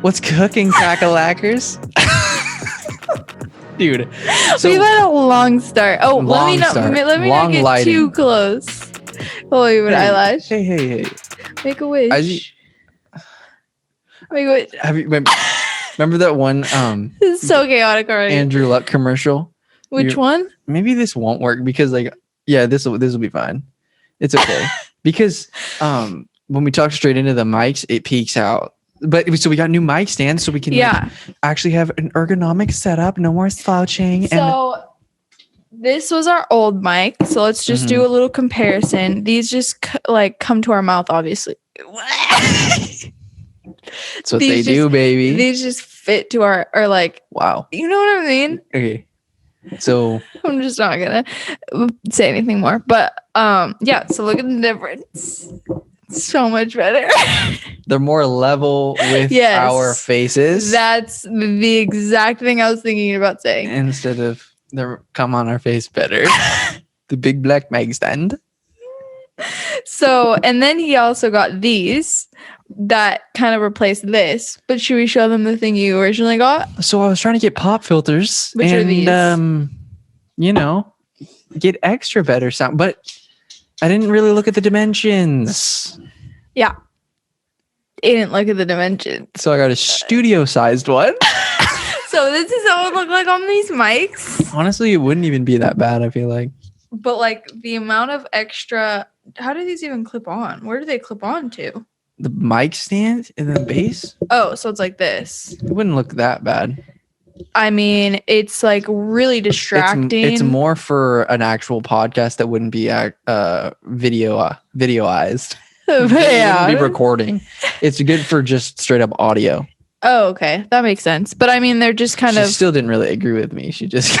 What's cooking, crackalackers? Dude, so we've had a long start. Oh, let me not get lighting. too close. Oh, wait, eyelash. Hey. Make a wish. Make a wish. Have you remember that one This is so chaotic already. Andrew Luck commercial? Which one? Maybe this won't work because this will be fine. It's okay. Because when we talk straight into the mics, it peaks out. But so we got new mic stands so we can actually have an ergonomic setup, no more slouching. So this was our old mic. So let's just do a little comparison. These just come to our mouth, obviously. That's what they do, baby. These just fit to our wow. You know what I mean? Okay. So I'm just not gonna say anything more. But so look at the difference. So much better. They're more level with our faces. That's the exact thing I was thinking about saying. Instead of come on our face better. The big black mic stand. So, and then he also got these that kind of replaced this. But should we show them the thing you originally got? So I was trying to get pop filters. Which are these? Get extra better sound. But I didn't really look at the dimensions. Yeah. I didn't look at the dimensions. So I got a studio-sized one. So this is what it would look like on these mics. Honestly, it wouldn't even be that bad, I feel like. But the amount of extra... How do these even clip on? Where do they clip on to? The mic stand and the base? Oh, so it's like this. It wouldn't look that bad. I mean, it's really distracting. It's more for an actual podcast that wouldn't be videoized. It wouldn't be recording. It's good for just straight up audio. Oh, okay. That makes sense. But I mean, they're just kind of... She still didn't really agree with me. She just...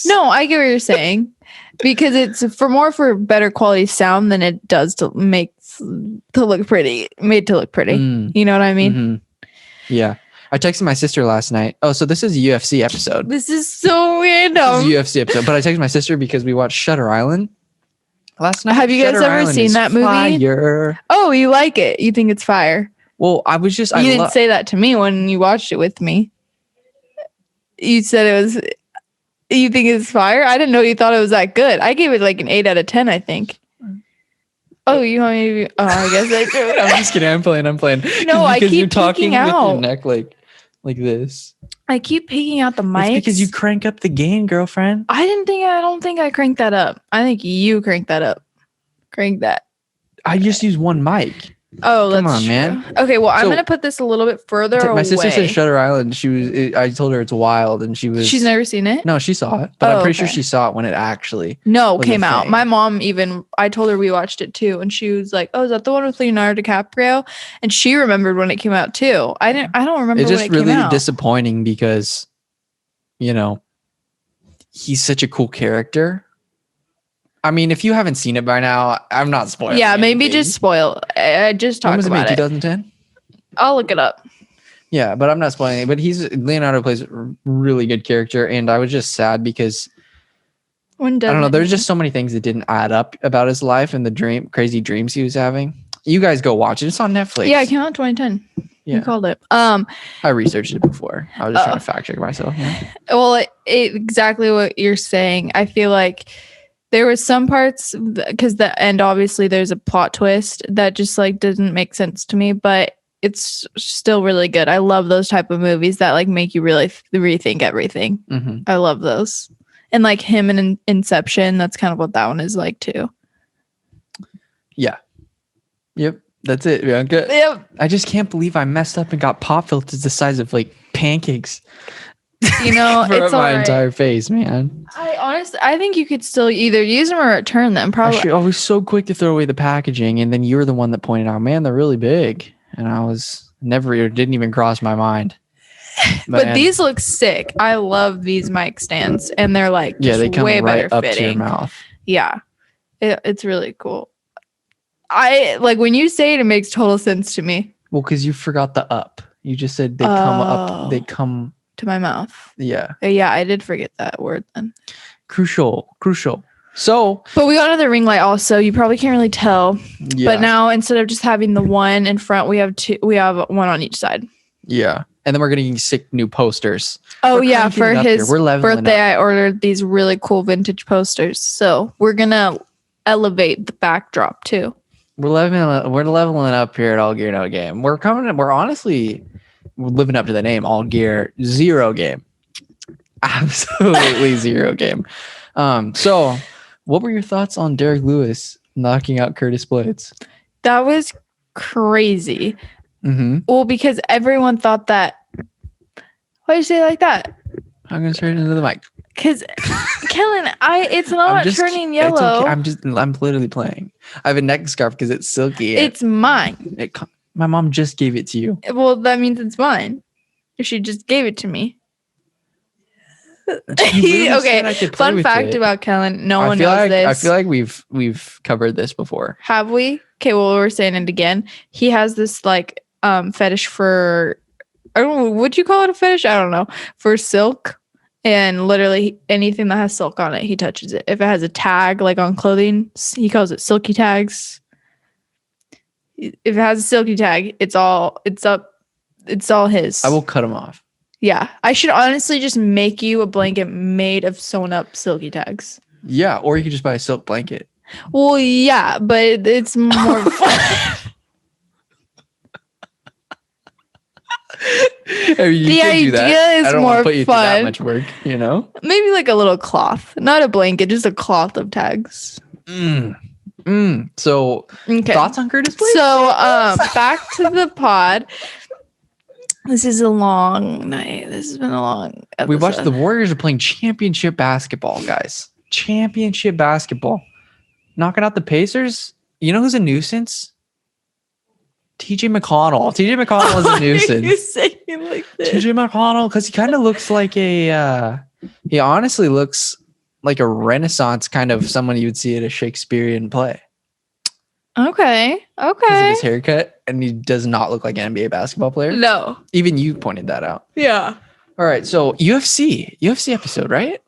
No, I get what you're saying. Because it's for better quality sound than it does to look pretty. Made to look pretty. You know what I mean? Mm-hmm. Yeah. I texted my sister last night. Oh, so this is a UFC episode. This is so random. This is a UFC episode. But I texted my sister because we watched Shutter Island last night. Have you guys ever seen that movie? Fire. Oh, you like it? You think it's fire? Well, I was just... You didn't say that to me when you watched it with me. You said it was... You think it's fire? I didn't know you thought it was that good. I gave it an 8 out of 10, I think. Oh, you want me to... Oh, I guess I do. I'm just kidding. I'm playing. No, I keep you're talking out. With your neck like this. I keep peeking out the mic. It's because you crank up the gain, girlfriend. I don't think I cranked that up. I think you cranked that up. Crank that. I just use one mic. Oh, come on, true. Man. Okay, well, I'm gonna put this a little bit further away. My sister said Shutter Island. I told her it's wild, and she's never seen it. No, she saw it, but I'm pretty sure she saw it when it actually came out. My mom I told her we watched it too, and she was like, "Oh, is that the one with Leonardo DiCaprio?" And she remembered when it came out too. I don't remember. It's just really disappointing because, he's such a cool character. I mean, if you haven't seen it by now, I'm not spoiling. Yeah, maybe just spoil. I just talk about it. 2010? I'll look it up. Yeah, but I'm not spoiling it. But Leonardo plays a really good character, and I was just sad because I don't know. There's just so many things that didn't add up about his life and the crazy dreams he was having. You guys go watch it. It's on Netflix. Yeah, it came out in 2010. Yeah. You called it. I researched it before. I was just trying to fact check myself. Yeah. Well, exactly what you're saying. I feel like there was some parts because the end, obviously there's a plot twist that just doesn't make sense to me, but it's still really good. I love those type of movies that make you really rethink everything. Mm-hmm. I love those. And him in Inception, that's kind of what that one is like too. Yeah. Yep. That's it, Bianca. Yep. I just can't believe I messed up and got pop filters the size of pancakes. It's my entire face, man. I think you could still either use them or return them. Probably. I was so quick to throw away the packaging, and then you were the one that pointed out, man, they're really big, and I was didn't even cross my mind. But these look sick. I love these mic stands, and they're they come way right better up fitting. to your mouth. Yeah, it's really cool. I when you say it makes total sense to me. Well, because you forgot the up. You just said they come up. They come to my mouth. Yeah. Yeah, I did forget that word then. Crucial. So, but we got another ring light also. You probably can't really tell. Yeah. But now instead of just having the one in front, we have two. We have one on each side. Yeah. And then we're getting sick new posters. Oh yeah, for his birthday, I ordered these really cool vintage posters. So we're gonna elevate the backdrop too. We're leveling up here at All Gear No Game. We're honestly living up to the name, All Gear Zero Game. Absolutely zero game. So what were your thoughts on Derrick Lewis knocking out Curtis Blitz? That was crazy. Mm-hmm. Well, because everyone thought that. Why did you say it like that? I'm gonna turn into the mic. Because Kellan, it's not turning yellow. Okay. I'm literally playing. I have a neck scarf because it's silky. It's mine. My mom just gave it to you. Well, that means it's mine. She just gave it to me. Okay. Fun fact about Kellan. No one knows this. I feel like we've covered this before. Have we? Okay. Well, we're saying it again. He has this like fetish for. I don't know. Would you call it a fetish? I don't know. For silk. And literally anything that has silk on it, he touches it. If it has a tag like on clothing, he calls it silky tags. If it has a silky tag, it's all his. I will cut him off. Yeah. I should honestly just make you a blanket made of sewn up silky tags. Yeah, or you could just buy a silk blanket. Well, yeah, but it's more fun. I mean, the idea is more put you fun. That much work, you know? Maybe like a little cloth, not a blanket, just a cloth of tags. So, okay. Thoughts on Curtis Blitz? So, back to the pod. This is a long night. This has been a long episode. We watched the Warriors are playing championship basketball, guys. Championship basketball. Knocking out the Pacers. You know who's a nuisance? TJ McConnell. TJ McConnell is a nuisance. Why are you saying like this? TJ McConnell, because he kind of looks like he honestly looks like a Renaissance kind of someone you would see at a Shakespearean play. Okay. Because of his haircut, and he does not look like an NBA basketball player. No. Even you pointed that out. Yeah. All right, so UFC episode, right?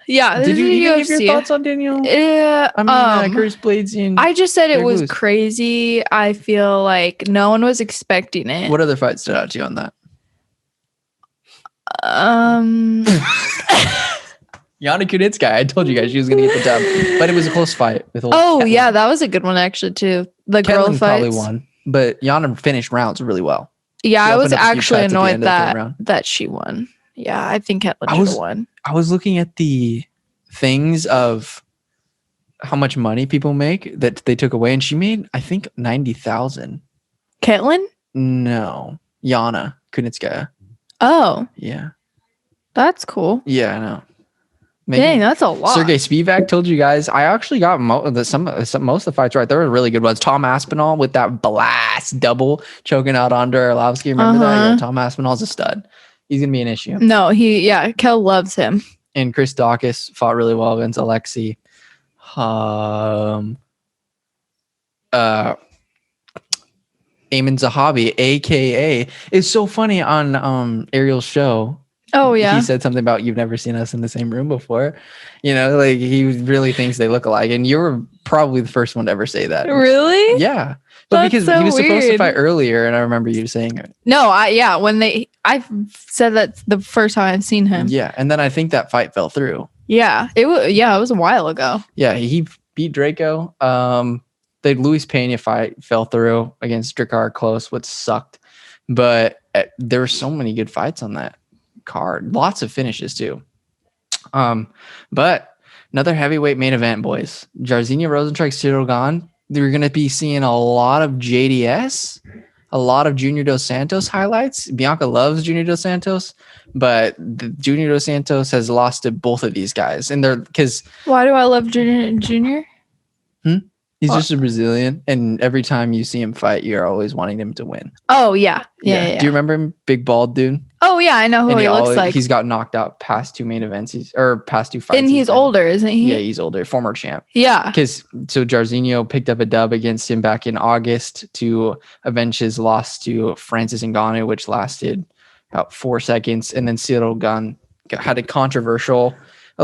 Yeah. Did you give your thoughts on Daniel? Curtis Blades. I just said it was crazy. I feel like no one was expecting it. What other fights stood out to you on that? Yana Kunitskaya. I told you guys she was going to get the dub, but it was a close fight. With Kellan. Yeah, that was a good one actually too. The girl fights probably won, but Yana finished rounds really well. Yeah, I was actually annoyed that she won. Yeah, I think Kellan should have won. I was looking at the things of how much money people make that they took away, and she made, I think, 90,000. Kellan? No, Yana Kunitskaya. Oh, yeah, that's cool. Yeah, I know. Dang, that's a lot. Sergey Spivak told you guys. I actually got most of the fights right. There were really good ones. Tom Aspinall with that blast double choking out Andrei Arlovsky. Remember that? Yeah, Tom Aspinall's a stud. He's gonna be an issue. No, Kel loves him. And Chris Dawkins fought really well against Alexei. Ayman Zahabi, aka, is so funny on Ariel's show. Oh yeah, he said something about you've never seen us in the same room before. You know, like he really thinks they look alike, and you're probably the first one to ever say that. Really? Yeah, but because he was supposed to fight earlier, and I remember you saying it. No, I said that the first time I've seen him. Yeah, and then I think that fight fell through. Yeah, it was a while ago. Yeah, he beat Draco. The Luis Pena fight fell through against Drakkar close, which sucked. But there were so many good fights on that card. Lots of finishes too. But another heavyweight main event, boys. Jairzinho Rozenstruik, Cyril Gane. We're going to be seeing a lot of JDS, a lot of Junior Dos Santos highlights. Bianca loves Junior Dos Santos, but Junior Dos Santos has lost to both of these guys. And they're because why do I love Junior? He's just a Brazilian, and every time you see him fight, you're always wanting him to win. Oh, yeah. Yeah. Do you remember him? Big bald dude? Oh, yeah. I know who he looks like. He's got knocked out past two main events, past two fights. And he's older, isn't he? Yeah, he's older. Former champ. Yeah. So Jairzinho picked up a dub against him back in August to avenge his loss to Francis Ngannou, which lasted about 4 seconds. And then Cyril Gane had a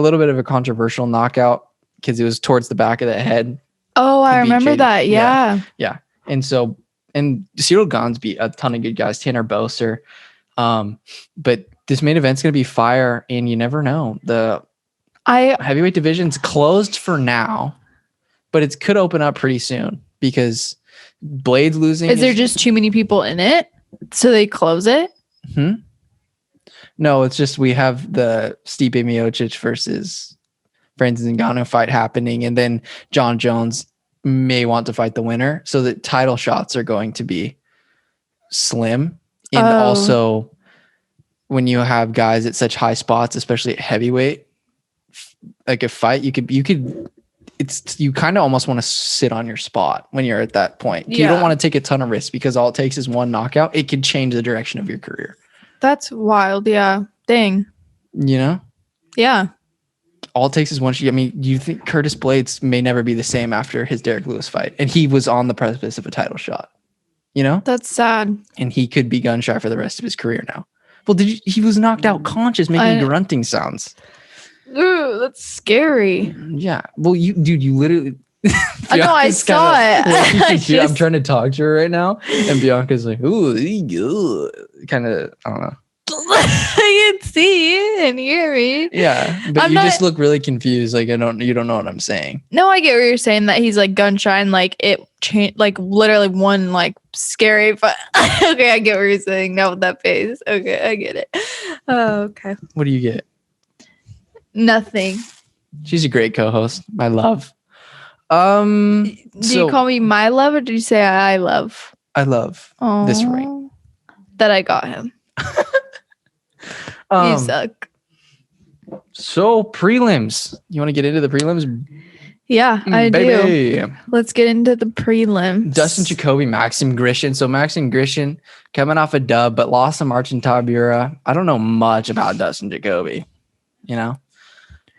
little bit of a controversial knockout because it was towards the back of the head. Oh, I remember that. Yeah. Yeah. And Cyril Gane's beat a ton of good guys. Tanner Boser, But this main event's gonna be fire, and you never know. The heavyweight division's closed for now, but it could open up pretty soon because Blade's losing. Is there just too many people in it, so they close it? No, it's just we have the Stipe Miocic versus Francis Ngannou fight happening, and then John Jones may want to fight the winner, so the title shots are going to be slim. And also, when you have guys at such high spots, especially at heavyweight, like a fight, you kind of almost want to sit on your spot when you're at that point. You don't want to take a ton of risks because all it takes is one knockout. It could change the direction of your career. That's wild. Yeah. Dang. You know? Yeah. All it takes is one. I mean, you think Curtis Blades may never be the same after his Derrick Lewis fight, and he was on the precipice of a title shot. You know? That's sad. And he could be gun shy for the rest of his career now. Well, he was knocked out conscious, making grunting sounds. Ooh, that's scary. Yeah. Well, you literally. I know, I saw it. I'm trying to talk to her right now, and Bianca's like, ooh, kind of, I don't know. I can see and hear me. Yeah, but just look really confused. Like, you don't know what I'm saying. No, I get what you're saying, that he's like gun shy and like it changed, like literally one like scary, but okay, I get what you're saying now with that face. Okay, I get it. Oh, okay. What do you get? Nothing. She's a great co-host. My love. Do you call me my love, or did you say I love? I love this ring that I got him. You suck. So prelims. You want to get into the prelims? Yeah, I do. Let's get into the prelims. Dustin Jacoby, Maxim Grishin. So Maxim Grishin coming off a dub, but lost to Marcin Tybura. I don't know much about Dustin Jacoby. You know,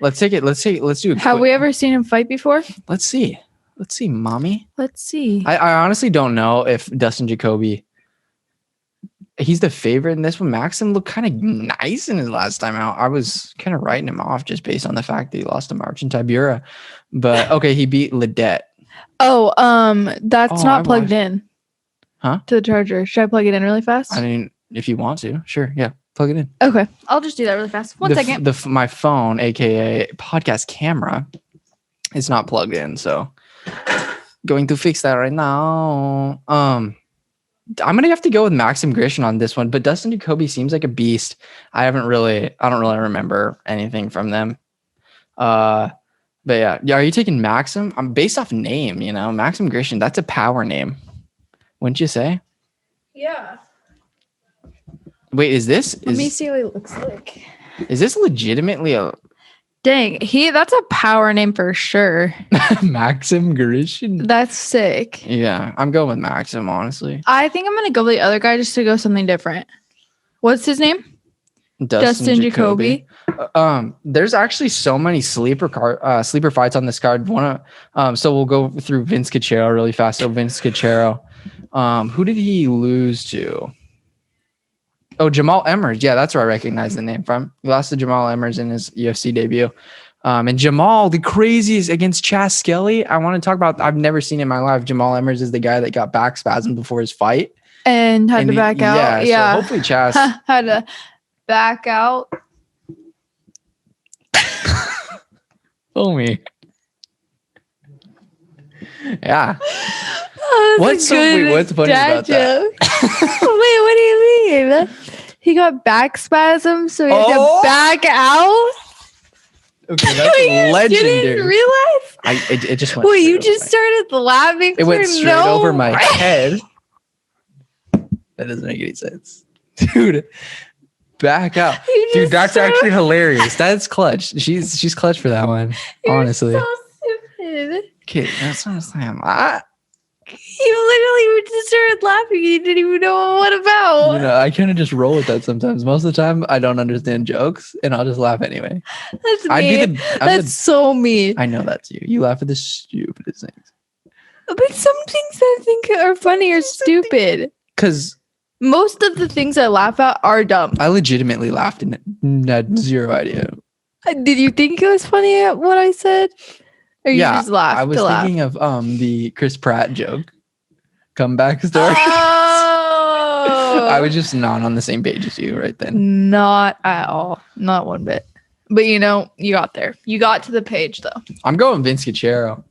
let's do it. Have we ever seen him fight before? Let's see, mommy. Let's see. I honestly don't know if Dustin Jacoby. He's the favorite in this one. Maxim looked kind of nice in his last time out. I was kind of writing him off just based on the fact that he lost to Marcin Tybura. But okay, he beat Ledet. That's not plugged in. Huh? To the charger. Should I plug it in really fast? I mean, if you want to, sure. Yeah, plug it in. Okay, I'll just do that really fast. One second. My phone, aka podcast camera, is not plugged in, so going to fix that right now. I'm gonna have to go with Maxim Grishin on this one, but Dustin Jacoby seems like a beast. I don't really remember anything from them. But yeah. Are you taking Maxim? I'm based off name, you know, Maxim Grishin. That's a power name, wouldn't you say? Yeah. Wait, is this? Let me see what he looks like. Is this legitimately a? Dang, that's a power name for sure. Maxim Grishin. That's sick. Yeah, I'm going with Maxim, honestly. I think I'm gonna go with the other guy just to go something different. What's his name? Dustin Jacoby. There's actually so many sleeper fights on this card. So we'll go through Vince Cachero really fast. So Vince Cachero, who did he lose to? Oh, Jamal Emmers. Yeah, that's where I recognize the name from. He lost to Jamal Emmers in his UFC debut. And Jamal, the craziest against Chas Skelly. I want to talk about, I've never seen in my life. Jamal Emmers is the guy that got back spasm before his fight. And had to back out. Yeah. So hopefully Chas had to back out. Homie. Yeah. What's funny about that? Wait, what do you mean? He got back spasm, so he had to back out? Okay, that's legendary. You didn't realize? It just went. Wait, you just started laughing. It went straight over my head. That doesn't make any sense, dude. Back out, dude. That's actually hilarious. That's clutch. She's clutch for that one. Honestly. So stupid. Okay, that's what I'm saying. You literally just started laughing. You didn't even know what about. You know, I kind of just roll with that sometimes. Most of the time, I don't understand jokes, and I'll just laugh anyway. That's me. That's so me. I know that's you. You laugh at the stupidest things. But some things I think are funny or stupid. Because most of the things I laugh at are dumb. I legitimately laughed and had zero idea. Did you think it was funny at what I said? Or you just laughed? I was thinking of the Chris Pratt joke. Comeback story. Oh, I was just not on the same page as you right then. Not at all. Not one bit. But you got there. You got to the page though. I'm going Vince Cachero.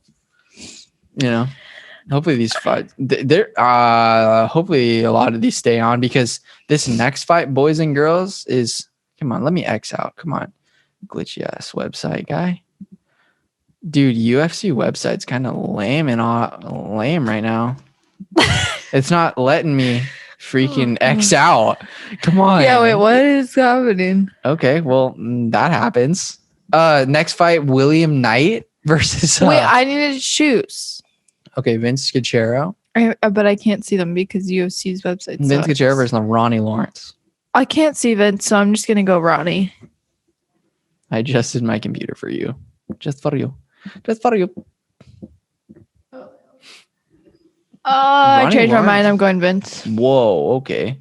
Hopefully these fights, hopefully a lot of these stay on, because this next fight, boys and girls, is, come on, let me X out. Come on, glitchy ass website guy. Dude, UFC website's kind of lame right now. It's not letting me freaking X out. Come on. Yeah, wait, what is happening? Okay, well, that happens. Next fight, William Knight versus... wait, I needed to choose. Okay, Vince Cachero. But I can't see them because UFC's website sucks. Vince Cachero versus Ronnie Lawrence. I can't see Vince, so I'm just going to go Ronnie. I adjusted my computer for you. Just for you. Just for you. I changed my mind. I'm going Vince. Whoa, okay.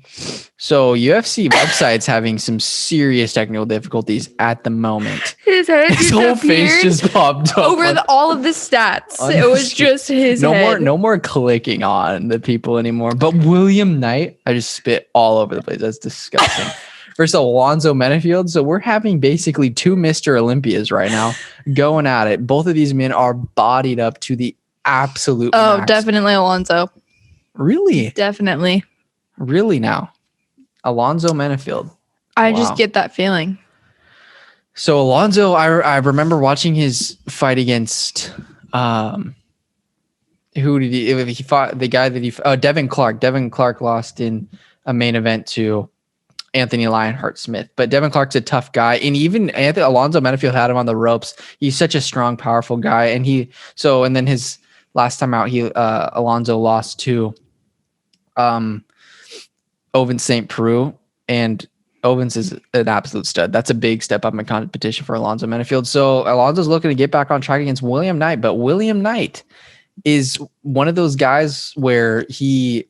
So UFC website's having some serious technical difficulties at the moment. His whole face just popped up over all of the stats. It was just his head. No more clicking on the people anymore. But William Knight, I just spit all over the place. That's disgusting. Versus Alonzo Menafield. So we're having basically two Mr. Olympias right now going at it. Both of these men are bodied up to the absolute max. Definitely Alonzo. Really? Definitely. Really now? Alonzo Menafield. I just get that feeling. So Alonzo, I remember watching his fight against who did he fought? The guy that Devin Clark. Devin Clark lost in a main event to Anthony Lionheart Smith, but Devin Clark's a tough guy, and even Alonzo Menafield had him on the ropes. He's such a strong, powerful guy, and then his last time out, Alonzo lost to Ovince St. Preux, and Ovince is an absolute stud. That's a big step up in competition for Alonzo Menafield. So Alonzo's looking to get back on track against William Knight, but William Knight is one of those guys where he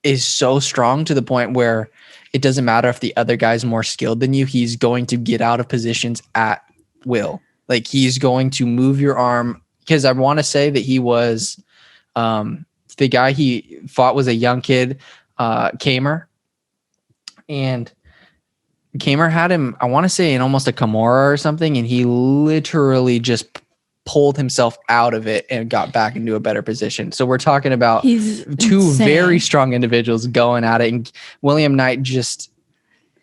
is so strong to the point where it doesn't matter if the other guy's more skilled than you. He's going to get out of positions at will. Like, he's going to move your arm, because I want to say that he was the guy he fought was a young kid, Kamer. And Kamer had him, I want to say, in almost a Kimura or something, and he literally just pulled himself out of it and got back into a better position. So we're talking about two very strong individuals going at it, and William Knight just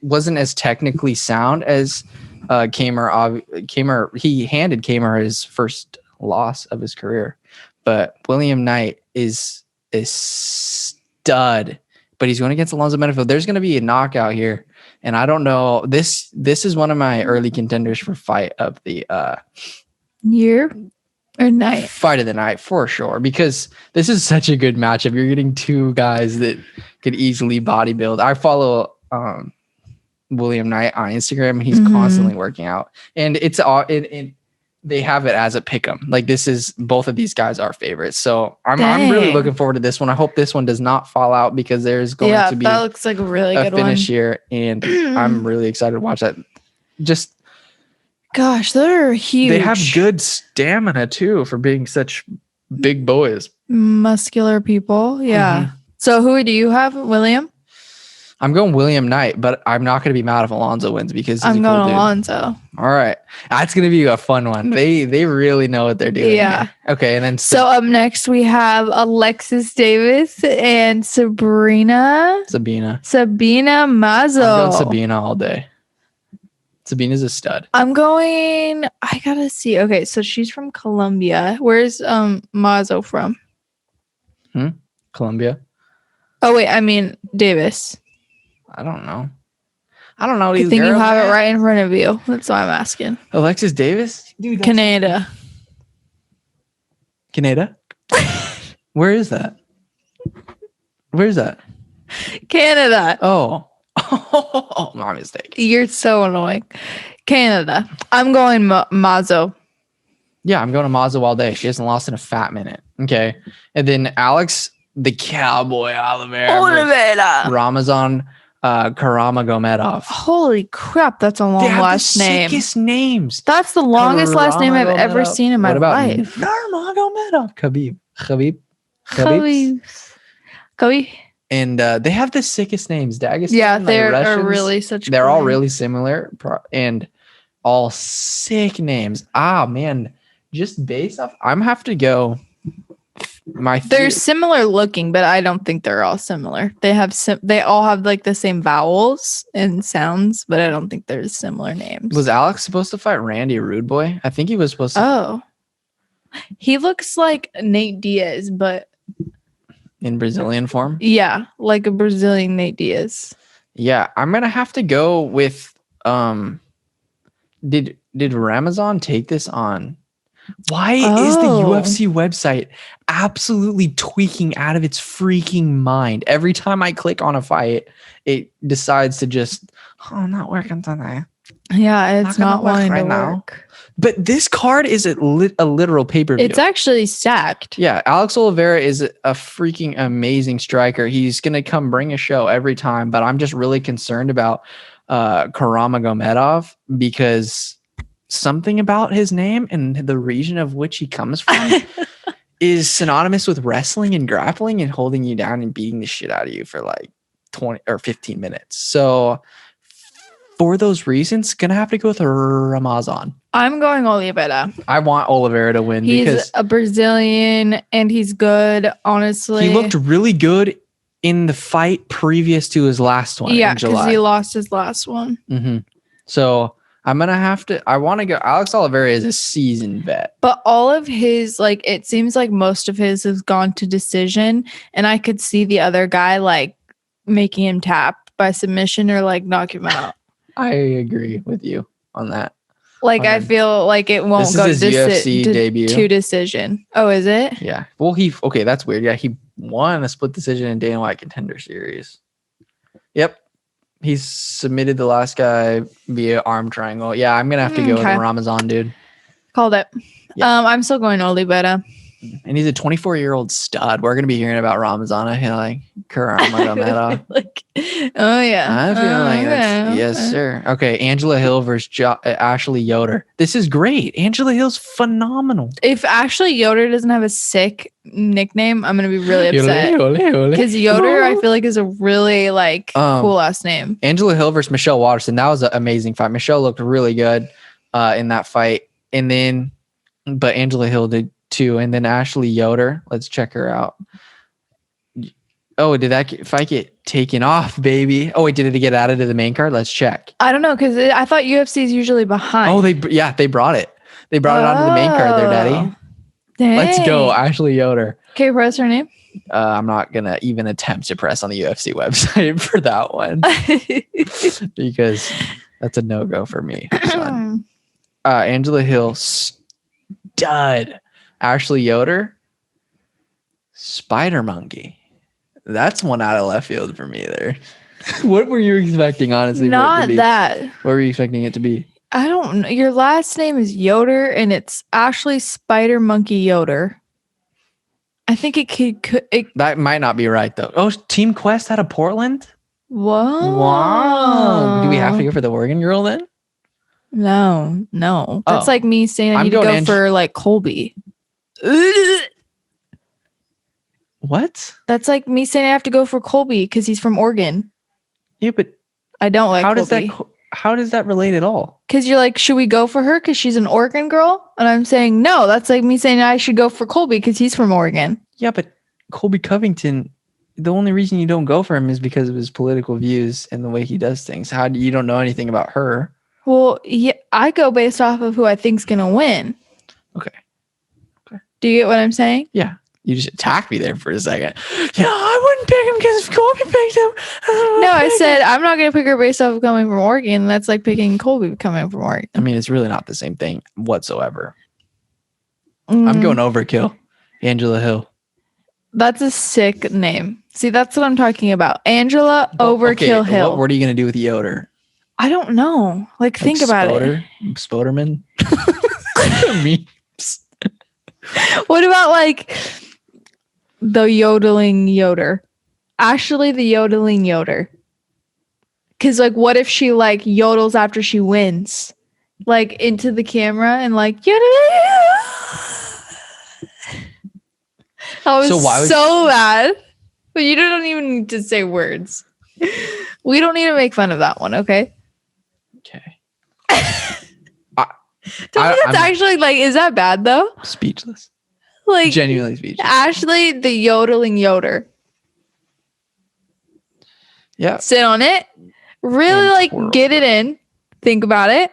wasn't as technically sound as Kamer. Kamer, he handed Kamer his first loss of his career, but William Knight is a stud. But he's going against Alonzo Menafield. There's going to be a knockout here, and I don't know. This is one of my early contenders for fight of the year or night. Fight of the night for sure, because this is such a good matchup. You're getting two guys that could easily bodybuild. I follow William Knight on Instagram, and he's constantly working out, and it's all they have it as a pick'em. Like, this is, both of these guys are favorites. So I'm really looking forward to this one. I hope this one does not fall out, because there's going to be that looks like a really good finish here, and I'm really excited to watch that. Just, gosh, they're huge. They have good stamina too for being such big boys, muscular people. Yeah. So who do you have, William? I'm going William Knight, but I'm not going to be mad if Alonzo wins, because he's I'm a cool going dude. Alonzo. All right, that's going to be a fun one. They really know what they're doing. Yeah. Here. Okay, and then so up next we have Alexis Davis and Sabina Mazo. I'm going Sabina all day. Sabina's a stud. I gotta see. Okay, so she's from Colombia. Where's Mazo from? Colombia. Oh wait, I mean Davis. I don't know these I think girls, you have man. it right in front of you. That's why I'm asking. Alexis Davis? Dude, Canada. Where is that? Canada. Oh, my mistake. You're so annoying. Canada. I'm going Mazo. Yeah, I'm going to Mazo all day. She hasn't lost in a fat minute. Okay. And then Alex, the Cowboy Oliveira. Ramazan Karamagomedov. Holy crap, that's a long last name. Sickest names. That's the longest last name I've ever seen in my life. Karamagomedov. Khabib. And they have the sickest names. Dagestan, Yeah, they're Russians, really such. They're cool all names. really similar and all sick names. Ah, man, just based off, I'm have to go. They're similar looking, but I don't think they're all similar. They all have like the same vowels and sounds, but I don't think they're similar names. Was Alex supposed to fight Randy Rude Boy? I think he was supposed to. Oh, he looks like Nate Diaz, but in Brazilian form. Yeah, like a Brazilian Nate Diaz. Yeah, I'm gonna have to go with. Did Ramazan take this on? Why is the UFC website absolutely tweaking out of its freaking mind? Every time I click on a fight, it decides to just, not working today. Yeah, it's not wanting to work. But this card is a literal pay-per-view. It's actually stacked. Yeah, Alex Oliveira is a freaking amazing striker. He's going to come bring a show every time, but I'm just really concerned about Karamagomedov because something about his name and the region of which he comes from is synonymous with wrestling and grappling and holding you down and beating the shit out of you for like 20 or 15 minutes. So for those reasons, gonna have to go with Ramazan. I'm going Oliveira. I want Oliveira to win. He's a Brazilian and he's good, honestly. He looked really good in the fight previous to his last one in July. Because he lost his last one. Mm-hmm. So I'm going to have to, I want to go. Alex Oliveira is a seasoned vet. But all of his, like, it seems like most of his has gone to decision. And I could see the other guy, like, making him tap by submission or, like, knock him out. I agree with you on that. Like, I feel like it won't go debut. to decision. Oh, is it? Yeah. Well, that's weird. Yeah, he won a split decision in Dana White Contender Series. Yep. He submitted the last guy via arm triangle. Yeah, I'm going to have to go with Ramazan, dude. Called it. Yeah. I'm still going Oliveira. And he's a 24-year-old stud. We're going to be hearing about Ramazan. I feel like Karamagomedov. Oh, yeah. I feel like that's, yes, sir. Okay, Angela Hill versus Ashley Yoder. This is great. Angela Hill's phenomenal. If Ashley Yoder doesn't have a sick nickname, I'm going to be really upset. Because Yoder, I feel like, is a really, cool last name. Angela Hill versus Michelle Waterson. That was an amazing fight. Michelle looked really good in that fight. But Angela Hill did too. And then Ashley Yoder. Let's check her out. Oh, did that fight get taken off, baby? Oh, wait, did it get added to the main card? Let's check. I don't know, because I thought UFC is usually behind. Oh, they brought it. They brought it onto the main card there, daddy. Dang. Let's go, Ashley Yoder. Okay, press her name. I'm not going to even attempt to press on the UFC website for that one. Because that's a no-go for me. Angela Hill, stud. Ashley Yoder, Spider Monkey. That's one out of left field for me there. What were you expecting, honestly? Not that. What were you expecting it to be? I don't know. Your last name is Yoder, and it's Ashley Spider Monkey Yoder. I think it could. That might not be right, though. Oh, Team Quest out of Portland? Whoa. Wow. Do we have to go for the Oregon girl then? No. That's like me saying I need to go for, Colby. What? That's like me saying I have to go for Colby because he's from Oregon. Yeah, but I don't like Colby. How does that relate at all? Because you're like, should we go for her because she's an Oregon girl? And I'm saying no. That's like me saying I should go for Colby because he's from Oregon. Yeah, but Colby Covington, the only reason you don't go for him is because of his political views and the way he does things. You don't know anything about her? Well, yeah, I go based off of who I think's gonna win. Okay. Do you get what I'm saying? Yeah. You just attacked me there for a second. Yeah, I wouldn't pick him because if Colby picked him. No, I said I'm not going to pick her based off of coming from Oregon. That's like picking Colby coming from Oregon. I mean, it's really not the same thing whatsoever. I'm going overkill. Angela Hill. That's a sick name. See, that's what I'm talking about. Angela Overkill Hill. What are you going to do with Yoder? I don't know. Think about it. Spoderman? Memes. What about the yodeling Yoder? Ashley the yodeling Yoder. Because what if she yodels after she wins? Into the camera and yodeling. That was so bad. But you don't even need to say words. We don't need to make fun of that one, okay? Okay. Tell me that's actually like, is that bad though? Speechless. Like genuinely speechless. Ashley, the yodeling Yoder. Yeah. Sit on it. Really like get it in. Think about it.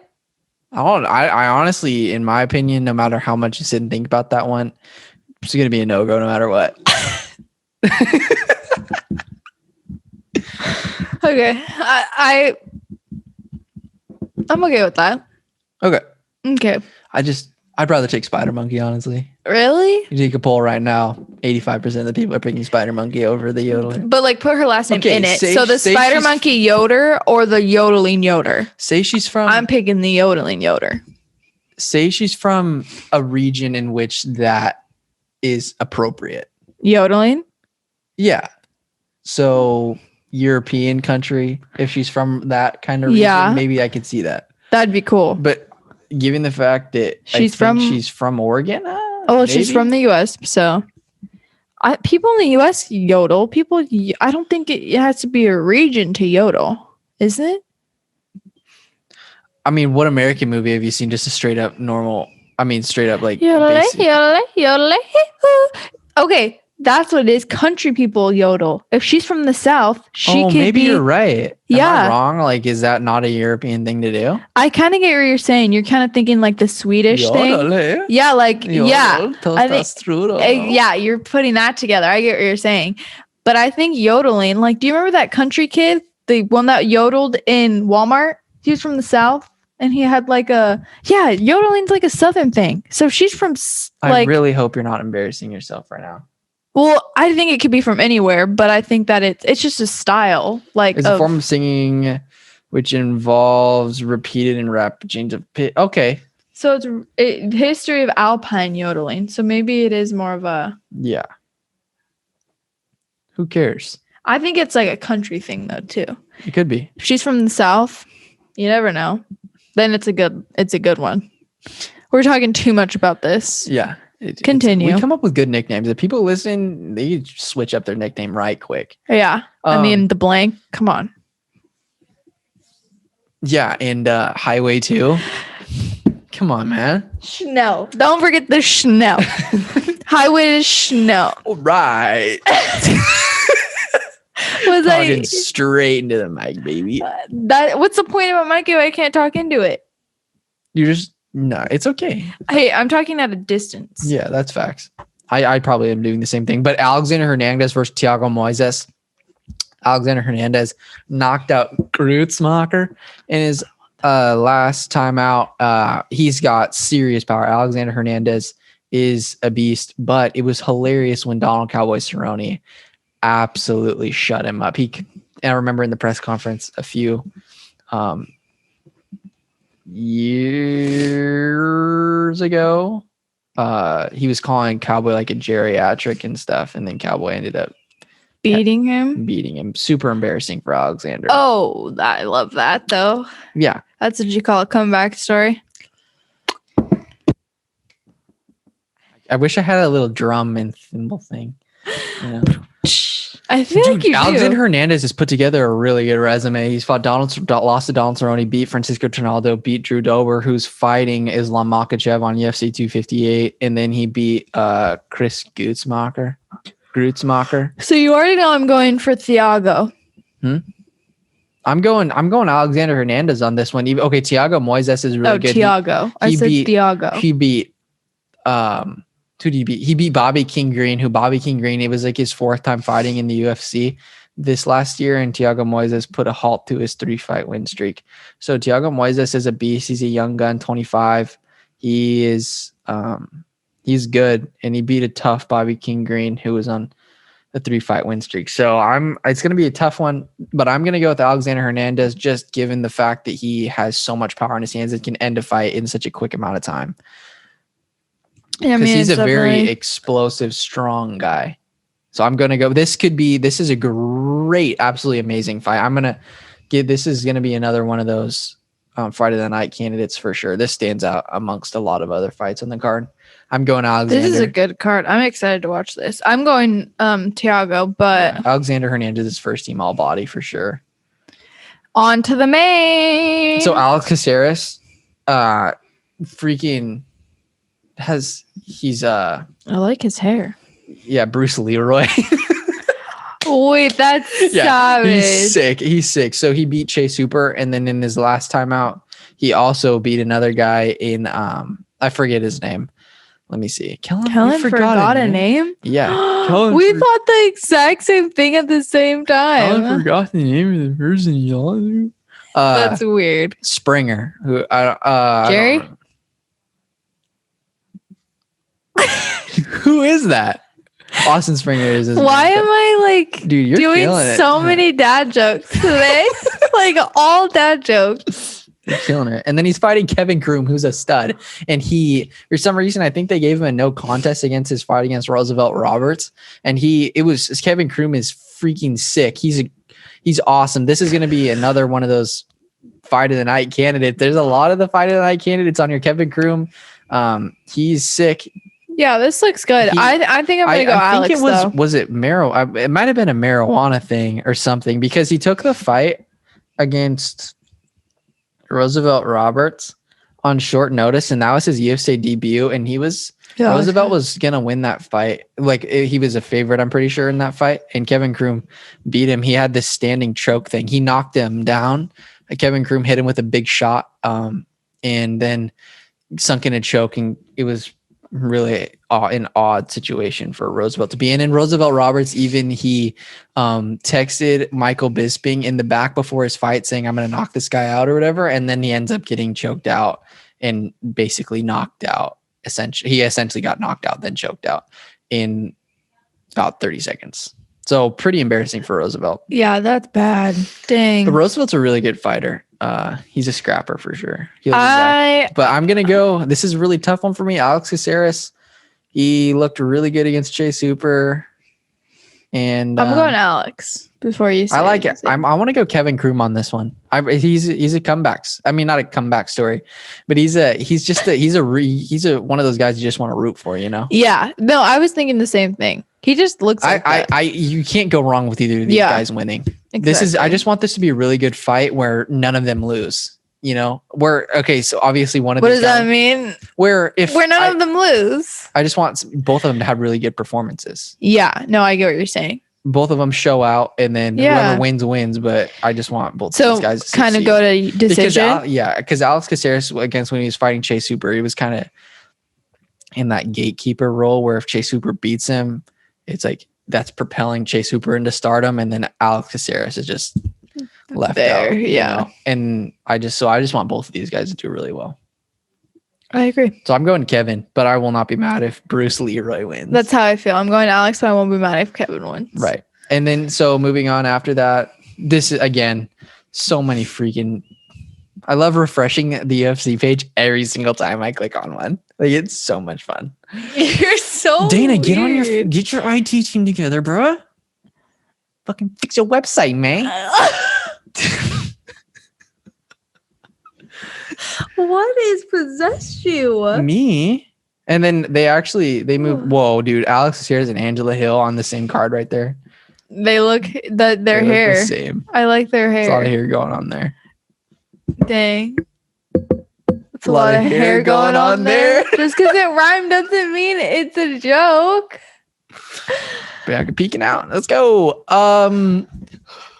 I honestly, in my opinion, no matter how much you sit and think about that one, it's gonna be a no-go no matter what. Okay. I'm okay with that. Okay. I'd rather take Spider Monkey, honestly. Really? You take a poll right now, 85% of the people are picking Spider Monkey over the yodeling. But like put her last name in it. So the Spider Monkey Yoder or the yodeling Yoder? Say she's from... I'm picking the yodeling Yoder. Say she's from a region in which that is appropriate. Yodeling? Yeah. So European country, if she's from that kind of region, maybe I could see that. That'd be cool. But given the fact that she's from Oregon, she's from the U.S. So people in the U.S. yodel. I don't think it has to be a region to yodel, isn't it? I mean, what American movie have you seen? Just a straight up normal. I mean, straight up like. Yodel. Okay. That's what it is. Country people yodel. If she's from the South, she could maybe be... you're right. Yeah. Am I wrong? Like, is that not a European thing to do? I kind of get what you're saying. You're kind of thinking like the Swedish thing. Yeah, like, yeah. I think, yeah, you're putting that together. I get what you're saying. But I think yodeling, like, do you remember that country kid? The one that yodeled in Walmart? He was from the South. And he had like yodeling's like a Southern thing. So she's from like... I really hope you're not embarrassing yourself right now. Well, I think it could be from anywhere, but I think that it's just a style. Like it's a form of singing which involves repeated and rapid change of pitch. Okay. So it's history of alpine yodeling. So maybe it is more of a... Yeah. Who cares? I think it's like a country thing though too. It could be. If she's from the South, you never know. Then it's a good one. We're talking too much about this. Yeah. Continue. We come up with good nicknames. If people listen, they switch up their nickname right quick. Yeah. I mean, the blank. Come on. Yeah. And Highway 2. Come on, man. Schnell. Don't forget the Schnell. Highway to Schnell. All right. Was talking straight into the mic, baby. What's the point of a mic if I can't talk into it? No, it's okay. Hey, I'm talking at a distance. Yeah, that's facts. I probably am doing the same thing. But Alexander Hernandez versus Thiago Moises. Alexander Hernandez knocked out Grootsmacher in his last time out. He's got serious power. Alexander Hernandez is a beast, but it was hilarious when Donald Cowboy Cerrone absolutely shut him up. And I remember in the press conference a few years ago, he was calling Cowboy like a geriatric and stuff, and then Cowboy ended up beating him. Super embarrassing for Alexander. Oh, I love that though. Yeah, that's what you call a comeback story. I wish I had a little drum and cymbal thing. You know? I feel like you Alexander do. Hernandez has put together a really good resume. He's fought lost to Donald Cerrone, beat Francisco Trinaldo, beat Drew Dober, who's fighting Islam Makhachev on UFC 258, and then he beat Chris Grootsmacher. So you already know I'm going for Thiago. I'm going Alexander Hernandez on this one. Okay, Thiago Moises is really good. Thiago. I said Thiago. He beat who did he beat? He beat Bobby King Green, it was like his fourth time fighting in the UFC this last year, and Thiago Moises put a halt to his 3-fight win streak. So Thiago Moises is a beast. He's a young gun, 25. He is he's good, and he beat a tough Bobby King Green who was on a 3-fight win streak. So it's gonna be a tough one, but I'm gonna go with Alexander Hernandez just given the fact that he has so much power in his hands and can end a fight in such a quick amount of time. Yeah, because he's a very explosive, strong guy. So I'm going to go. This is a great, absolutely amazing fight. This is going to be another one of those Friday the night candidates for sure. This stands out amongst a lot of other fights on the card. I'm going Alexander. This is a good card. I'm excited to watch this. I'm going Thiago, but Alexander Hernandez is first team all body for sure. On to the main. So Alex Caceres, freaking he's I like his hair. Yeah, Bruce Leroy. Wait, that's savage. He's sick. So he beat Chase Hooper, and then in his last time out, he also beat another guy in I forget his name. Let me see. Kellan forgot a name? Yeah. We thought the exact same thing at the same time. Kellan forgot the name of the person y'all. That's weird. Springer, who Jerry? Who is that? Austin Springer is his Why name. am I like Dude, you're doing so many dad jokes today? Like all dad jokes. You're killing it. And then he's fighting Kevin Kroom, who's a stud. And he, for some reason, I think they gave him a no contest against his fight against Roosevelt Roberts. And Kevin Kroom is freaking sick. He's awesome. This is going to be another one of those fight of the night candidates. There's a lot of the fight of the night candidates on your Kevin Kroom. He's sick. Yeah, this looks good. I think I'm going to go Alex, though. Was it it might have been a marijuana thing or something, because he took the fight against Roosevelt Roberts on short notice, and that was his UFC debut, and Roosevelt was gonna win that fight. Like, he was a favorite, I'm pretty sure, in that fight, and Kevin Kroom beat him. He had this standing choke thing. He knocked him down. Kevin Kroom hit him with a big shot, and then sunk in a choke, and it was really an odd situation for Roosevelt to be in. And Roosevelt Roberts, even he texted Michael Bisping in the back before his fight saying, I'm going to knock this guy out or whatever. And then he ends up getting choked out and basically knocked out. He essentially got knocked out, then choked out in about 30 seconds. So pretty embarrassing for Roosevelt. Yeah, that's bad. Dang. But Roosevelt's a really good fighter. He's a scrapper for sure. But I'm going to go, this is a really tough one for me. Alex Caceres, he looked really good against Chase Hooper. And I'm going Alex before you say I like it. I want to go Kevin Kroom on this one. He's a comebacks. I mean, not a comeback story, but he's one of those guys you just want to root for, you know? Yeah. No, I was thinking the same thing. He just looks like you can't go wrong with either of these guys winning. Exactly. I just want this to be a really good fight where none of them lose. You know, so obviously one of what does that mean? Where none of them lose. I just want both of them to have really good performances. Yeah, no, I get what you're saying. Both of them show out, and then whoever wins. But I just want both of these guys to kind of go to decision. Because Alex Caceres, against when he was fighting Chase Hooper, he was kind of in that gatekeeper role where if Chase Hooper beats him, it's like that's propelling Chase Hooper into stardom, and then Alex Caceres is just left there. Yeah, you know? And I just want both of these guys to do really well. I agree. So I'm going Kevin, but I will not be mad if Bruce Leroy wins. That's how I feel. I'm going Alex, but I won't be mad if Kevin wins. Right. And then so moving on after that, this is again so many freaking. I love refreshing the UFC page every single time I click on one. Like, it's so much fun. You're so Dana, weird. get your IT team together, bro. Fucking fix your website, man. What is possessed you? Me. And then they move. Whoa, dude! Alex Caceres and Angela Hill on the same card right there. They look their hair. Look the same. I like their hair. There's a lot of hair going on there. Dang. It's a lot of hair going on there. Just because it rhymed doesn't mean it's a joke. Bianca peeking out. Let's go.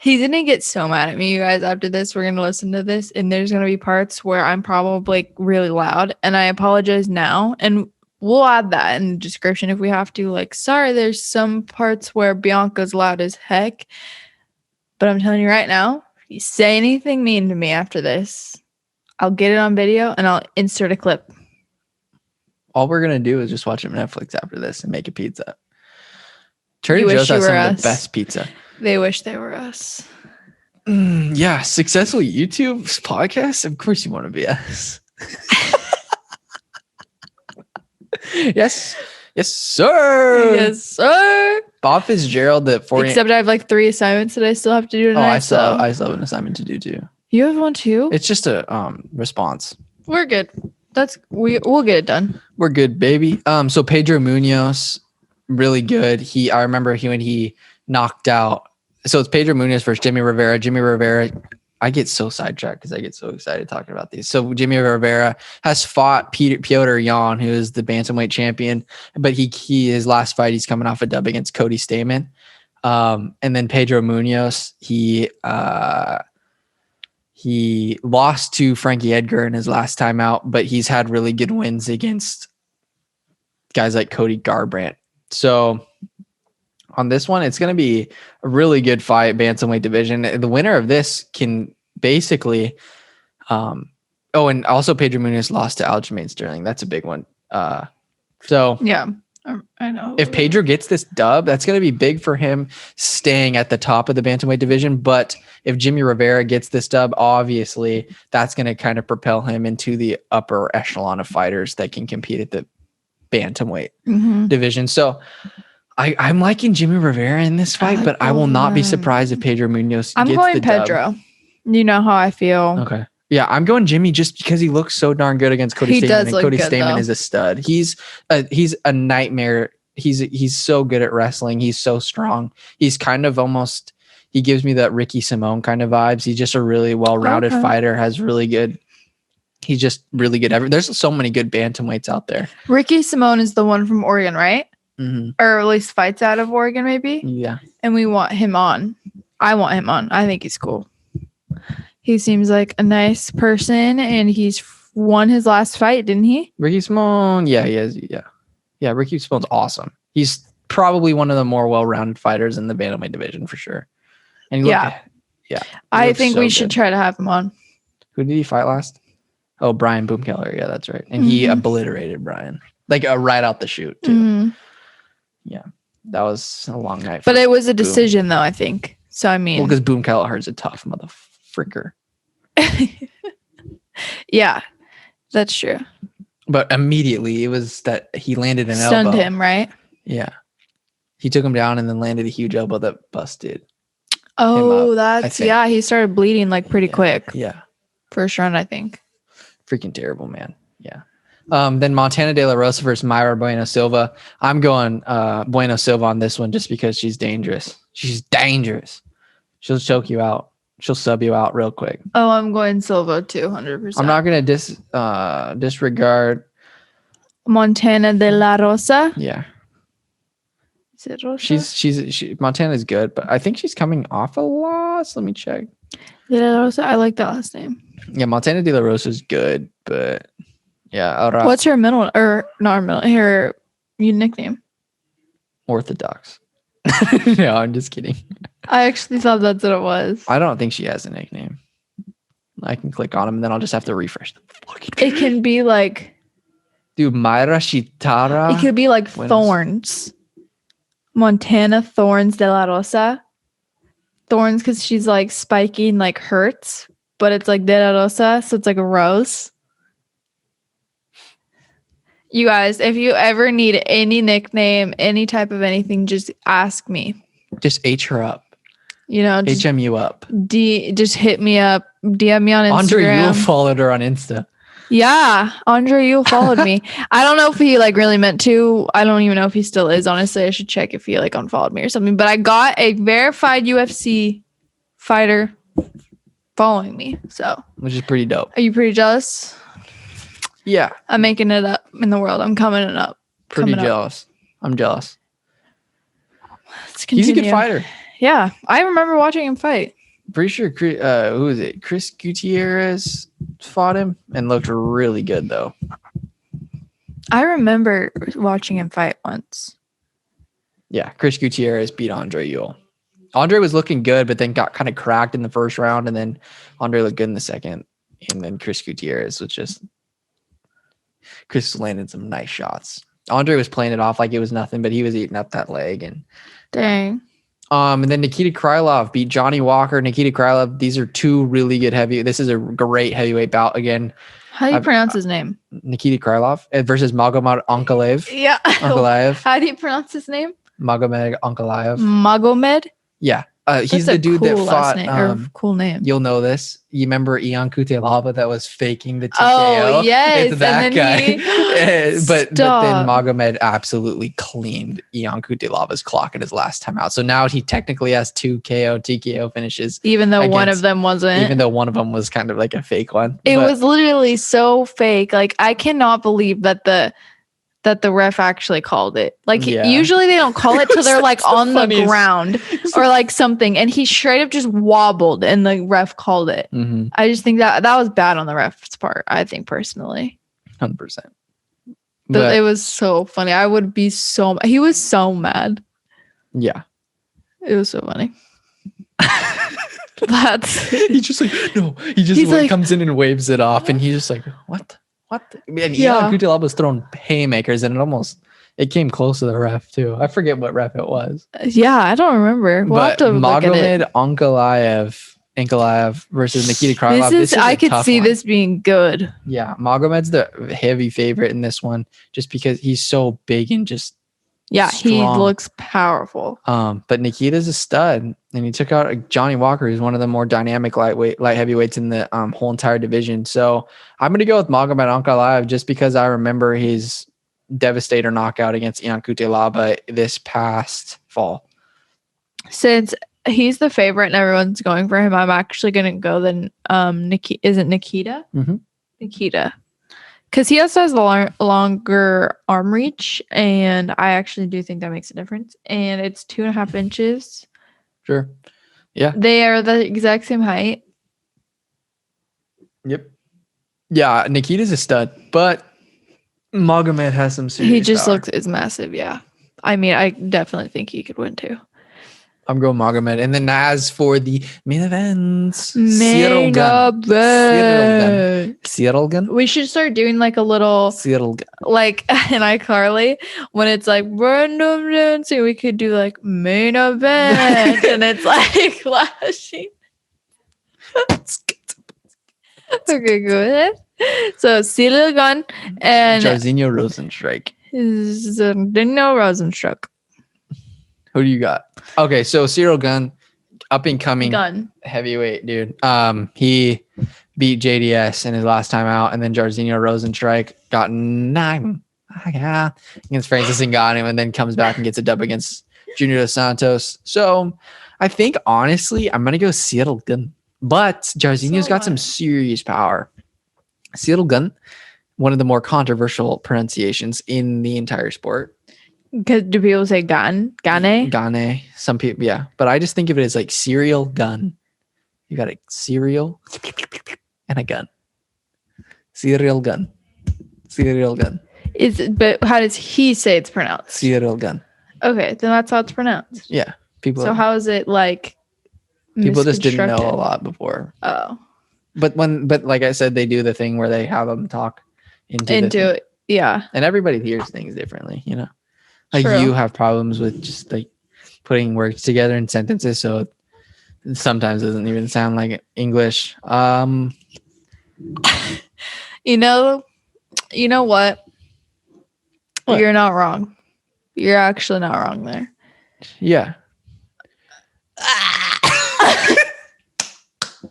He's gonna get so mad at me, you guys. After this, we're gonna listen to this, and there's gonna be parts where I'm probably really loud, and I apologize now. And we'll add that in the description if we have to. Like, sorry, there's some parts where Bianca's loud as heck, but I'm telling you right now, if you say anything mean to me after this, I'll get it on video and I'll insert a clip. All we're gonna do is just watch Netflix after this and make a pizza. Trader Joe's has some of the best pizza. They wish they were us. Yeah, successful YouTube podcast. Of course, you want to be us. Yes, sir. Yes, sir. Bob Fitzgerald at 40. Except I have like 3 assignments that I still have to do tonight. I still have an assignment to do too. You have one too? It's just a response. We're good. We'll get it done. We're good, baby. So Pedro Munoz, really good. I remember when he knocked out. So it's Pedro Munoz versus Jimmy Rivera. Jimmy Rivera, I get so sidetracked because I get so excited talking about these. So Jimmy Rivera has fought Petr Yan, who is the bantamweight champion, but his last fight, he's coming off a dub against Cody Stamann. And then Pedro Munoz, he lost to Frankie Edgar in his last time out, but he's had really good wins against guys like Cody Garbrandt. So on this one, it's going to be a really good fight, bantamweight division. The winner of this can basically, and also Pedro Munoz lost to Aljamain Sterling. That's a big one. So yeah, I know. If Pedro gets this dub, that's going to be big for him staying at the top of the bantamweight division. But if Jimmy Rivera gets this dub, obviously that's going to kind of propel him into the upper echelon of fighters that can compete at the bantamweight division. So I'm liking Jimmy Rivera in this fight, but I will not be surprised if Pedro Munoz gets the dub. I'm going Pedro. You know how I feel. Okay. Yeah, I'm going Jimmy just because he looks so darn good against Cody Stamann. And Cody Stamann is a stud. He's a nightmare. He's so good at wrestling. He's so strong. He's kind of almost, he gives me that Ricky Simone kind of vibes. He's just a really well-rounded fighter, he's just really good. There's so many good bantamweights out there. Ricky Simone is the one from Oregon, right? Or at least fights out of Oregon, maybe? Yeah. And we want him on. I want him on. I think he's cool. He seems like a nice person, and he's won his last fight, didn't he? Ricky Simone, yeah, he is. Yeah, Ricky Simone's awesome. He's probably one of the more well-rounded fighters in the bantamweight division for sure. And I think we should try to have him on. Who did he fight last? Oh, Brian Boomkeller. Yeah, that's right. And he obliterated Brian, like right out the chute too. Yeah, that was a long night. But it was a decision, though, I think. So I mean, because Boomkelleher's a tough motherfricker. Yeah, that's true. But immediately it was that he landed an elbow. Stunned him, right? Yeah. He took him down and then landed a huge elbow that busted. Oh, he started bleeding like pretty quick. Yeah. First round, I think. Freaking terrible, man. Yeah. Then Montana De La Rosa versus Mayra Bueno Silva. I'm going Bueno Silva on this one just because she's dangerous. She's dangerous. She'll choke you out. She'll sub you out real quick. Oh, I'm going Silva too, 100%. I'm not going to disregard Montana De La Rosa. Yeah. Is it Rosa? Montana's good, but I think she's coming off a loss. Let me check. De La Rosa, I like that last name. Yeah, Montana De La Rosa is good, but yeah. What's her her nickname? Orthodox. No, I'm just kidding. I actually thought that's what it was. I don't think she has a nickname. I can click on them and then I'll just have to refresh the fucking page. It can be like, dude, Mayra Shitara. It could be like Thorns. Montana Thorns De La Rosa. Thorns because she's like spiking like hurts, but it's like De La Rosa, so it's like a rose. You guys, if you ever need any nickname, any type of anything, just ask me. Just H her up. Just HM up. Just hit me up. DM me on Instagram. Andre Yule followed her on Insta. Yeah, Andre Yule followed me. I don't know if he like really meant to. I don't even know if he still is. Honestly, I should check if he like unfollowed me or something. But I got a verified UFC fighter following me. So, which is pretty dope. Are you pretty jealous? Yeah. I'm making it up in the world. I'm coming it up. Pretty jealous. I'm jealous. Let's continue. He's a good fighter. Yeah. I remember watching him fight. Pretty sure, who is it? Chris Gutierrez fought him and looked really good, though. I remember watching him fight once. Yeah. Chris Gutierrez beat Andre Yule. Andre was looking good, but then got kind of cracked in the first round, and then Andre looked good in the second. And then Chris Gutierrez was just... Chris landed some nice shots. Andre was playing it off like it was nothing, but he was eating up that leg. And dang. And then Nikita Krylov beat Johnny Walker. Nikita Krylov, these are two really good this is a great heavyweight bout again. How do you pronounce his name? Nikita Krylov versus Magomed Ankalaev. Yeah. Ankalaev. How do you pronounce his name? Magomed Ankalaev. Magomed? Yeah. He's the dude that fought. Cool name. You'll know this. You remember Ian Kutelaba that was faking the TKO? Oh, yes. It's that guy. But then Stop. Magomed absolutely cleaned Ian Kutelaba's clock at his last time out. So now he technically has 2 TKO finishes. Even though one of them wasn't. Even though one of them was kind of like a fake one. It was literally so fake. Like, I cannot believe that the ref actually called it. Like, usually they don't call it till they're like on the ground or like something. And he straight up just wobbled and the ref called it. Mm-hmm. I just think that was bad on the ref's part, I think, personally. 100%. But it was so funny. I would be he was so mad. Yeah. It was so funny. He's just like, no. He's like, comes in and waves it off. And he's just like, what? And Ian Kutelaba was throwing haymakers, and it came close to the ref too. I forget what ref it was. Yeah, I don't remember. We'll have to look at it. Ankalaev versus Nikita Krylov. This is I could see this being good. Yeah, Magomed's the heavy favorite in this one, just because he's so big and just strong. He looks powerful. But Nikita's a stud, and he took out Johnny Walker, who's one of the more dynamic light heavyweights in the whole entire division. So I'm gonna go with Magomed Ankalaev just because I remember his devastator knockout against Ian Kutelaba this past fall. Since he's the favorite and everyone's going for him, I'm actually gonna go then. Is it Nikita? Mm-hmm. Nikita. Because he also has the longer arm reach, and I actually do think that makes a difference. And it's 2.5 inches. Sure. Yeah. They are the exact same height. Yep. Yeah, Nikita's a stud, but Magomed has some serious He just power. is massive, yeah. I mean, I definitely think he could win too. I'm going Magomed. And then as for the main events, Cyril Gun. We should start doing like a little like in iCarly when it's like random dancing. We could do like main event and it's like flashing. Okay, go ahead. So Cyril Gun and Jairzinho Rozenstruik. Who do you got? Okay, so Cyril Gun, up and coming heavyweight dude. He beat JDS in his last time out, and then Jairzinho Rozenstruik got 9 against Francis Ngannou, and then comes back and gets a dub against Junior Dos Santos. So I think honestly, I'm gonna go Cyril Gun, but Jairzinho's got some serious power. Cyril Gun, one of the more controversial pronunciations in the entire sport. Because do people say Gane? Gane. Some people, yeah. But I just think of it as like cereal gun. You got a cereal and a gun. Cereal gun. But how does he say it's pronounced? Cereal gun. Okay, then that's how it's pronounced. Yeah. So how is it like? People just didn't know a lot before. Oh. But like I said, they do the thing where they have them talk into it. Yeah. And everybody hears things differently, you know. Like True. You have problems with just like putting words together in sentences, so it sometimes doesn't even sound like English. You know what? You're not wrong. You're actually not wrong there. Yeah.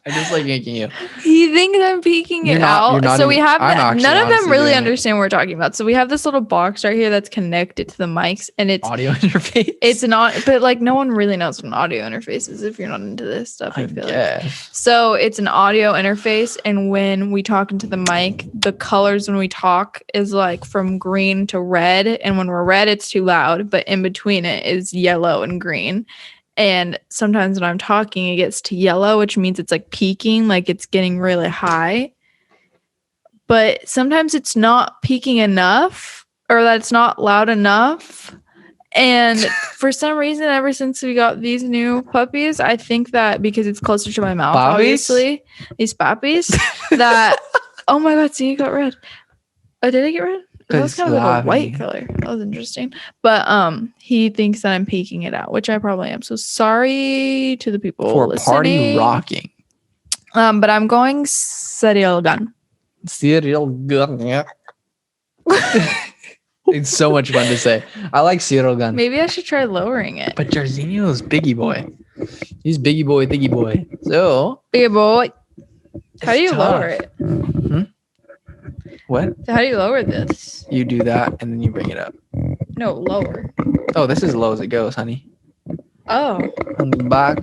I just like yanking you. He thinks I'm peeking it out. So we have none of them really understand what we're talking about. So we have this little box right here that's connected to the mics, and it's audio interface. It's not, but like no one really knows what an audio interface is if you're not into this stuff. I feel like. So it's an audio interface, and when we talk into the mic, the colors when we talk is like from green to red, and when we're red, it's too loud, but in between it is yellow and green. And sometimes when I'm talking, it gets to yellow, which means it's like peaking, like it's getting really high. But sometimes it's not peaking enough, or that it's not loud enough. And for some reason, ever since we got these new puppies, I think that because it's closer to my mouth, obviously, these puppies, that, oh my God, see, you got red. Oh, did I get red? That was kind of like a white color. That was interesting. But he thinks that I'm peeking it out, which I probably am. So sorry to the people for listening. Party rocking. But I'm going Cyril Gun. Cyril Gun. Yeah. It's so much fun to say. I like Cyril Gun. Maybe I should try lowering it. But Jairzinho is Biggie Boy. He's biggie boy, thingy boy. So Big boy. How do you tough. lower it? What? So how do you lower this? You do that and then you bring it up. No, lower. Oh, this is as low as it goes, honey. Oh. On the back.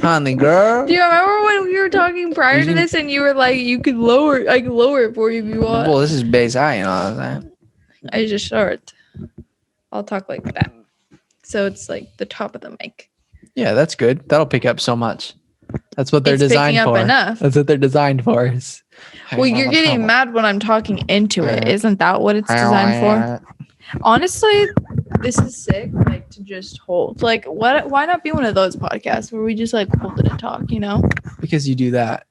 Honey girl. Do you remember when we were talking prior to this and you were like, you could lower, I can lower it for you if you want? Well, this is bass high, you know what I'm saying? I just short. I'll talk like that. So it's like the top of the mic. Yeah, that's good. That'll pick up so much. That's what they're It's designed picking up for. enough. That's what they're designed for. Well, you're getting mad when I'm talking into it. Isn't that what it's designed for? Honestly, this is sick. Like to just hold. Like, what? Why not be one of those podcasts where we just like hold it and talk? You know? Because you do that,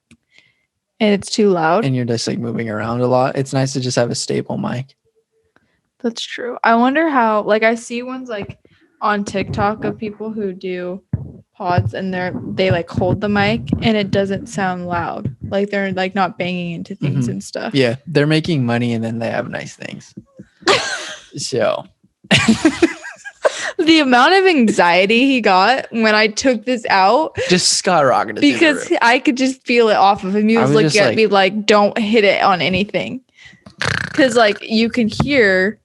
and it's too loud, and you're just like moving around a lot. It's nice to just have a stable mic. That's true. I wonder how. Like, I see ones like on TikTok of people who do pods and they like hold the mic and it doesn't sound loud. Like they're like not banging into things and stuff. Yeah, they're making money and then they have nice things. So the amount of anxiety he got when I took this out just skyrocketed because I could just feel it off of him. He was looking at me like, don't hit it on anything. Because like you can hear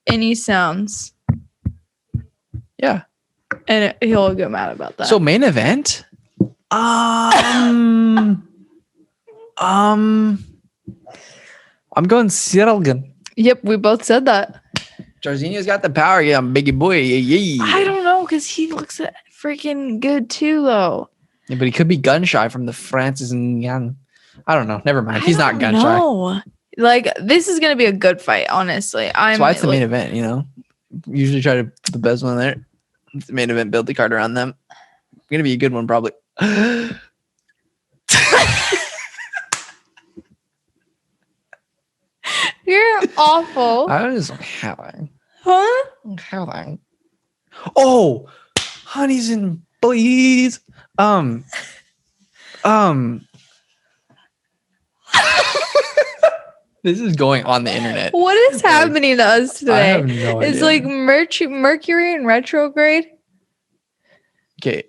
any sounds. Yeah. And he'll get mad about that. So main event? I'm going Siralgan. Yep, we both said that. Jarzinho's got the power. Yeah, I'm biggie boy. Yeah. I don't know, because he looks freaking good too, though. Yeah, but he could be gun shy from the Francis and Young. I don't know. Never mind. He's not gun shy. No. Like, this is going to be a good fight, honestly. That's why it's the main event, you know? Usually try to put the best one there. It's the main event, build the card around them. Going to be a good one, probably. You're awful. I was howling. Huh? Howling. Oh, honeys and boys. This is going on the internet. What is happening to us today? I have no idea. It's like Mercury in retrograde. Okay.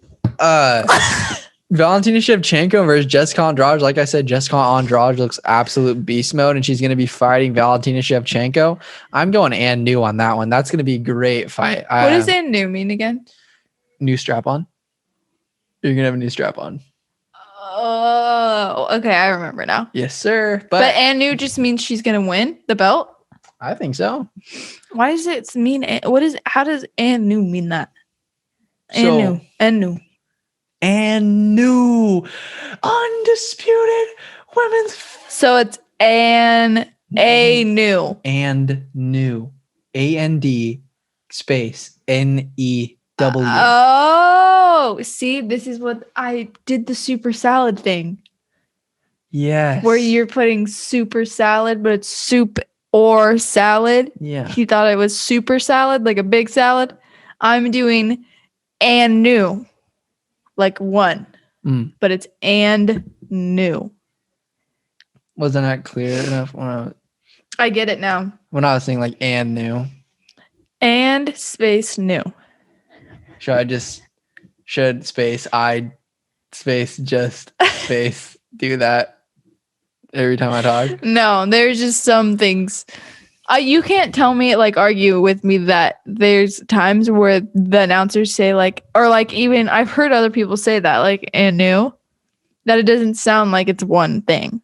Valentina Shevchenko versus Jessica Andrade. Like I said, Jessica Andrade looks absolute beast mode, and she's going to be fighting Valentina Shevchenko. I'm going and new on that one. That's going to be a great fight. What does and new mean again? New strap on. You're going to have a new strap on. Oh, okay. I remember now. Yes, sir. But and new just means she's going to win the belt? I think so. Why does it mean? How does and new mean that? And new. And new undisputed women's. So it's new. And new. AND space NEW. Oh, see, this is what I did, the super salad thing. Yes. Where you're putting super salad, but it's soup or salad. Yeah. He thought it was super salad, like a big salad. I'm doing and new. Like one. But it's and new. Wasn't that clear enough when I get it now. When I was saying like and new. And space new. Should space just space do that every time I talk? No, there's just some things. You can't tell me, like, argue with me that there's times where the announcers say, like, or like even I've heard other people say that, like, and new, that it doesn't sound like it's one thing.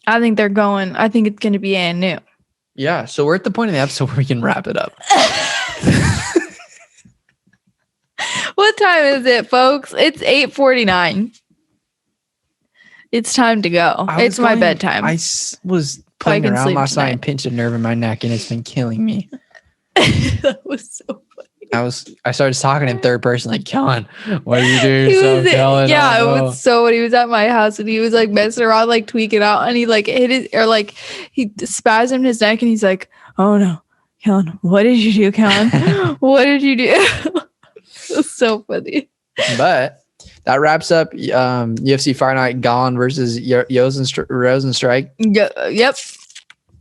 I think it's going to be and new. Yeah. So we're at the point of the episode where we can wrap it up. What time is it, folks? It's 8:49. It's time to go. It's my bedtime. I was playing around last night and pinched a nerve in my neck, and it's been killing me. That was so funny. I started talking in third person, like, Kellan, what are you doing? Kellan, yeah, it was so when he was at my house and he was like messing around, like tweaking out, and he like hit it, or like he spasmed his neck, and he's like, oh no, Kellan, what did you do, Kellan? What did you do? It was so funny. But that wraps up UFC Fight Night Gane versus Rozenstruik. Yep.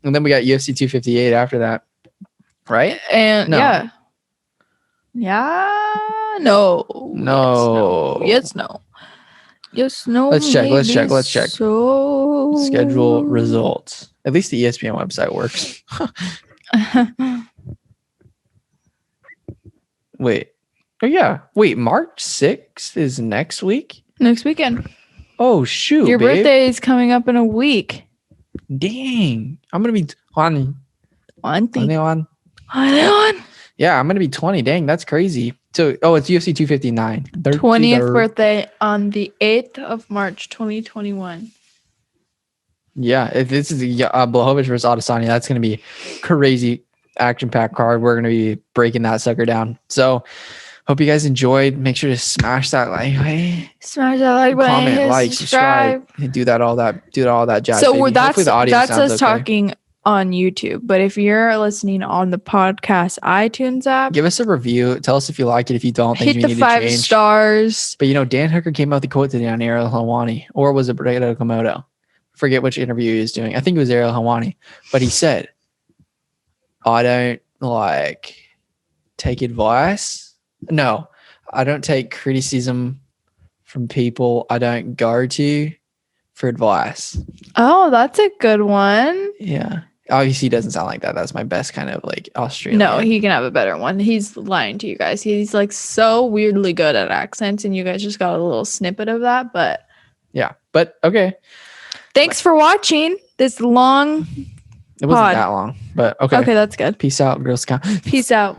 And then we got UFC 258 after that. Right? And no. yeah. No. Yes, no. Yes, no. Let's check. So Schedule results. At least the ESPN website works. Wait. Oh yeah. Wait, March 6th is next week? Next weekend. Oh shoot. Your babe. birthday is coming up in a week. Dang. I'm gonna be 20. 21. Yeah, I'm gonna be 20. Dang, that's crazy. So it's UFC 259. 20th birthday on the 8th of March 2021. Yeah, if this is Blachowicz versus Adesanya, that's gonna be crazy action-packed card. We're gonna be breaking that sucker down. So hope you guys enjoyed. Make sure to smash that like button. Smash that like button. Comment, like, subscribe. Do all that jazz. So baby. that's us okay. talking on YouTube. But if you're listening on the podcast iTunes app, give us a review. Tell us if you like it. If you don't, hit the 5 stars. But Dan Hooker came out with the quote today on Ariel Helwani, or was it Breda Komodo? Forget which interview he was doing. I think it was Ariel Helwani. But he said, I don't take advice. No, I don't take criticism from people I don't go to for advice. Oh, that's a good one. Yeah. Obviously, he doesn't sound like that. That's my best kind of Australian. No, he can have a better one. He's lying to you guys. He's so weirdly good at accents, and you guys just got a little snippet of that. But yeah, but okay. Thanks for watching this long. It wasn't that long, but okay. Okay, that's good. Peace out, Girl Scout. Peace out.